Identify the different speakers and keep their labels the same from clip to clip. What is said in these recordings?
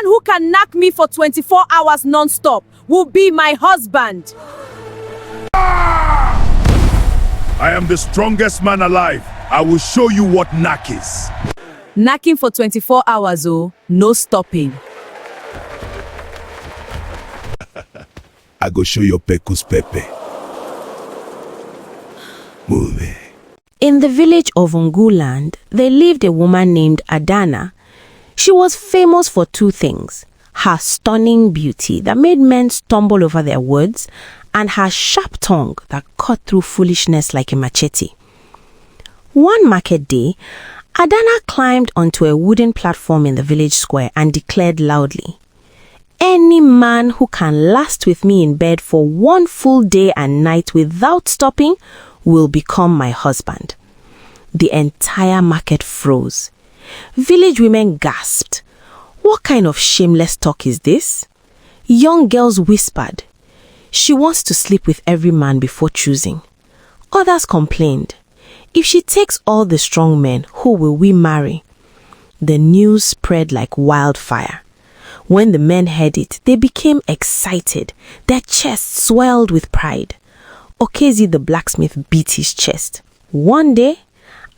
Speaker 1: man who can knock me for 24 hours non-stop will be my husband.
Speaker 2: I am the strongest man alive. I will show you what knack is.
Speaker 1: Knocking for 24 hours, oh, no stopping.
Speaker 2: I go show your Pecus Pepe. Move it.
Speaker 3: In the village of Unguland, there lived a woman named Adana. She was famous for two things: her stunning beauty that made men stumble over their words, and her sharp tongue that cut through foolishness like a machete. One market day, Adana climbed onto a wooden platform in the village square and declared loudly, "Any man who can last with me in bed for one full day and night without stopping will become my husband." The entire market froze. Village women gasped. What kind of shameless talk is this? Young girls whispered, "She wants to sleep with every man before choosing." Others complained, "If she takes all the strong men, who will we marry?" The news spread like wildfire. When the men heard it, they became excited. Their chests swelled with pride. Okezi the blacksmith beat his chest. "One day,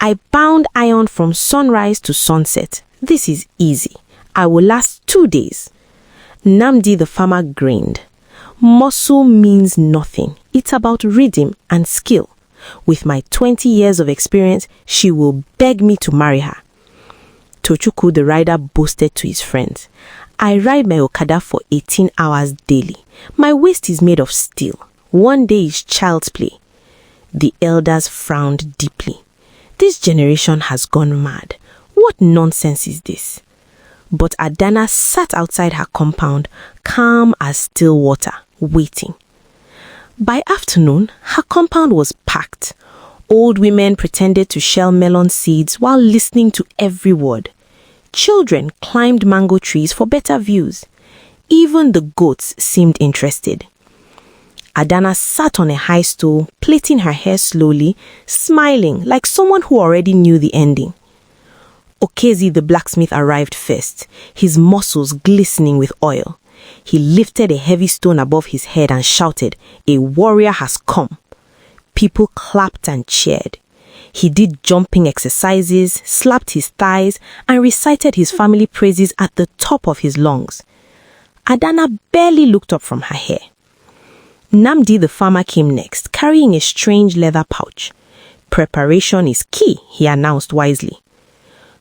Speaker 3: I bound iron from sunrise to sunset. This is easy. I will last 2 days." Namdi the farmer grinned. "Muscle means nothing. It's about rhythm and skill. With my 20 years of experience, she will beg me to marry her." Tochukwu the rider boasted to his friends, "I ride my Okada for 18 hours daily. My waist is made of steel. One day is child's play." The elders frowned deeply. This generation has gone mad. What nonsense is this? But Adana sat outside her compound, calm as still water, waiting. By afternoon, her compound was packed. Old women pretended to shell melon seeds while listening to every word. Children climbed mango trees for better views. Even the goats seemed interested. Adana sat on a high stool, plaiting her hair slowly, smiling like someone who already knew the ending. Okezi the blacksmith arrived first, his muscles glistening with oil. He lifted a heavy stone above his head and shouted, "A warrior has come." People clapped and cheered. He did jumping exercises, slapped his thighs, and recited his family praises at the top of his lungs. Adana barely looked up from her hair. Namdi the farmer came next, carrying a strange leather pouch. "Preparation is key," he announced wisely.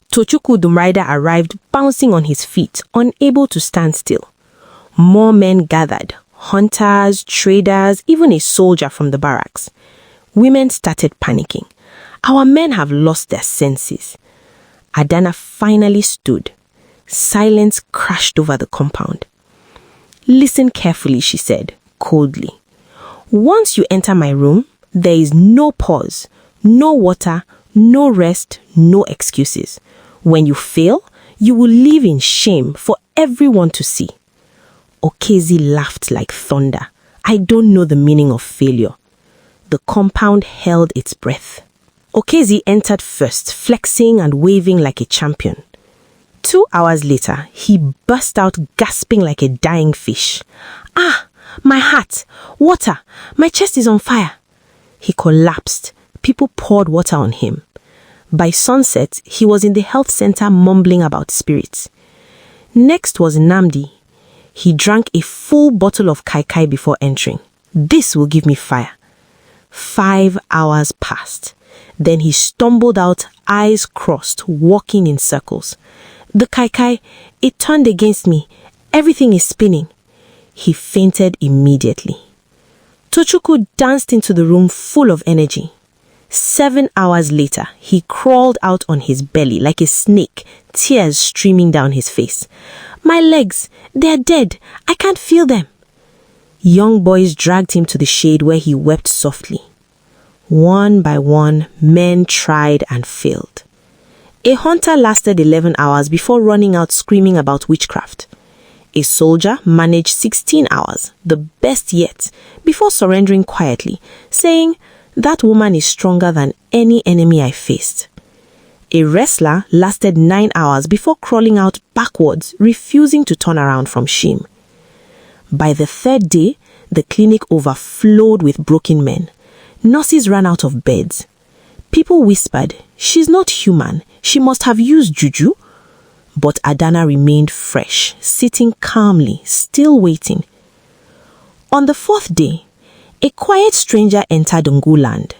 Speaker 3: Tochukwu the rider arrived, bouncing on his feet, unable to stand still. More men gathered, hunters, traders, even a soldier from the barracks. Women started panicking. "Our men have lost their senses." Adana finally stood. Silence crashed over the compound. "Listen carefully," she said, coldly. "Once you enter my room, there is no pause, no water, no rest, no excuses. When you fail, you will live in shame for everyone to see." Okezi laughed like thunder. "I don't know the meaning of failure." The compound held its breath. Okezi entered first, flexing and waving like a champion. 2 hours later, he burst out gasping like a dying fish. "Ah! My heart! Water! My chest is on fire!" He collapsed. People poured water on him. By sunset, he was in the health center mumbling about spirits. Next was Namdi. He drank a full bottle of kai kai before entering. "This will give me fire." 5 hours passed. Then he stumbled out, eyes crossed, walking in circles. "The kai kai, it turned against me. Everything is spinning." He fainted immediately. Tochukwu danced into the room full of energy. 7 hours later, he crawled out on his belly like a snake, tears streaming down his face. "My legs, they're dead. I can't feel them." Young boys dragged him to the shade where he wept softly. One by one, men tried and failed. A hunter lasted 11 hours before running out screaming about witchcraft. A soldier managed 16 hours, the best yet, before surrendering quietly, saying, "That woman is stronger than any enemy I faced." A wrestler lasted 9 hours before crawling out backwards, refusing to turn around from shame. By the third day, the clinic overflowed with broken men. Nurses ran out of beds. People whispered, "She's not human. She must have used juju." But Adana remained fresh, sitting calmly, still waiting. On the fourth day, a quiet stranger entered Unguland.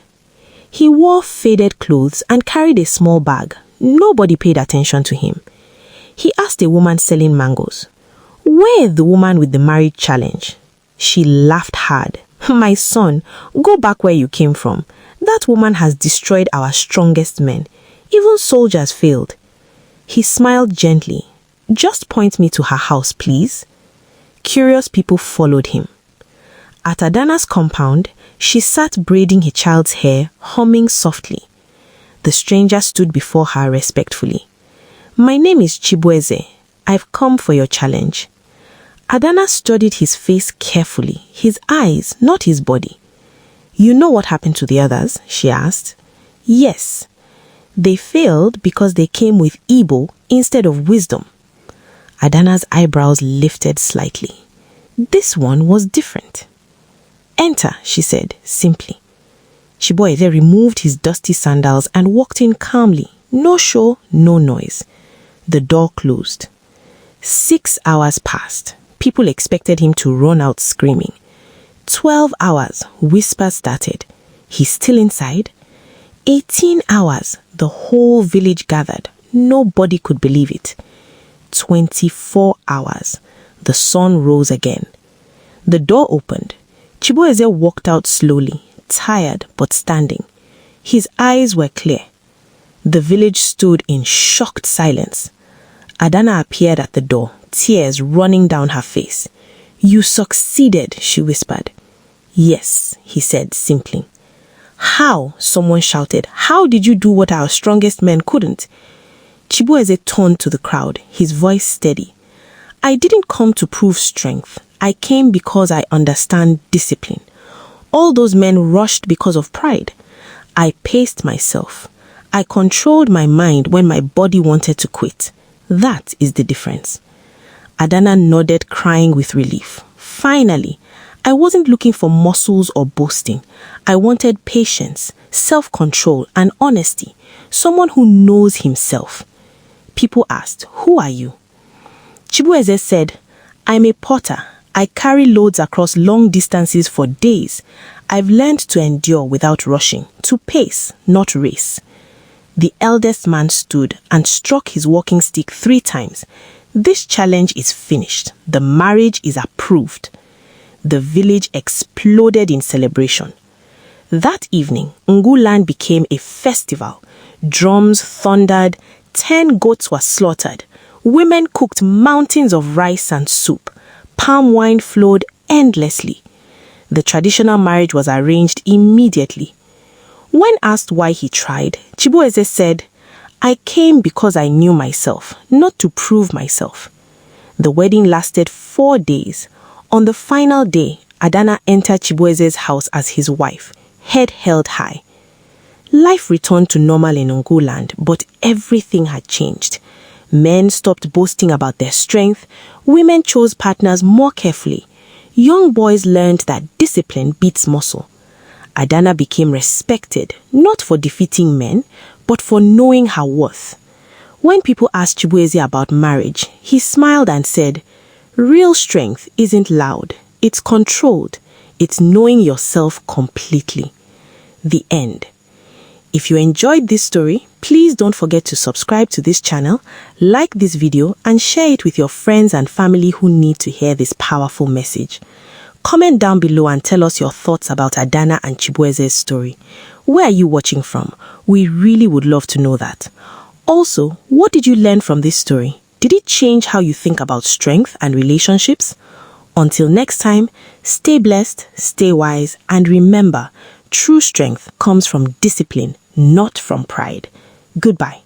Speaker 3: He wore faded clothes and carried a small bag. Nobody paid attention to him. He asked a woman selling mangoes, "Where is the woman with the marriage challenge?" She laughed hard. "My son, go back where you came from. That woman has destroyed our strongest men. Even soldiers failed." He smiled gently. "Just point me to her house, please." Curious people followed him. At Adana's compound, she sat braiding her child's hair, humming softly. The stranger stood before her respectfully. "My name is Chibu. I've come for your challenge." Adana studied his face carefully, his eyes, not his body. "You know what happened to the others?" she asked. "Yes. They failed because they came with Igbo instead of wisdom." Adana's eyebrows lifted slightly. This one was different. "Enter," she said, simply. Chibu removed his dusty sandals and walked in calmly. No show, no noise. The door closed. 6 hours passed. People expected him to run out screaming. 12 hours, whispers started. He's still inside? 18 hours, the whole village gathered. Nobody could believe it. 24 hours, the sun rose again. The door opened. Chibu walked out slowly, tired but standing. His eyes were clear. The village stood in shocked silence. Adana appeared at the door, tears running down her face. "You succeeded," she whispered. "Yes," he said simply. "How?" someone shouted. "How did you do what our strongest men couldn't?" Chibu turned to the crowd, his voice steady. "I didn't come to prove strength. I came because I understand discipline. All those men rushed because of pride. I paced myself. I controlled my mind when my body wanted to quit. That is the difference." Adana nodded, crying with relief. Finally, I wasn't looking for muscles or boasting. I wanted patience, self-control, and honesty. Someone who knows himself. People asked, "Who are you?" Chibu said, "I'm a potter. I carry loads across long distances for days. I've learned to endure without rushing, to pace, not race." The eldest man stood and struck his walking stick 3 times. "This challenge is finished. The marriage is approved." The village exploded in celebration. That evening, Unguland became a festival. Drums thundered, 10 goats were slaughtered. Women cooked mountains of rice and soup. Palm wine flowed endlessly. The traditional marriage was arranged immediately. When asked why he tried, Chibu said, "I came because I knew myself, not to prove myself." The wedding lasted 4 days. On the final day, Adana entered Chibueze's house as his wife, head held high. Life returned to normal in Unguland, but everything had changed. Men stopped boasting about their strength. Women chose partners more carefully. Young boys learned that discipline beats muscle. Adana became respected, not for defeating men, but for knowing her worth. When people asked Chibueze about marriage, he smiled and said, "Real strength isn't loud, it's controlled. It's knowing yourself completely." The end. If you enjoyed this story, please don't forget to subscribe to this channel, like this video, and share it with your friends and family who need to hear this powerful message. Comment down below and tell us your thoughts about Adana and Chibueze's story. Where are you watching from? We really would love to know that. Also, what did you learn from this story? Did it change how you think about strength and relationships? Until next time, stay blessed, stay wise, and remember, true strength comes from discipline, not from pride. Goodbye.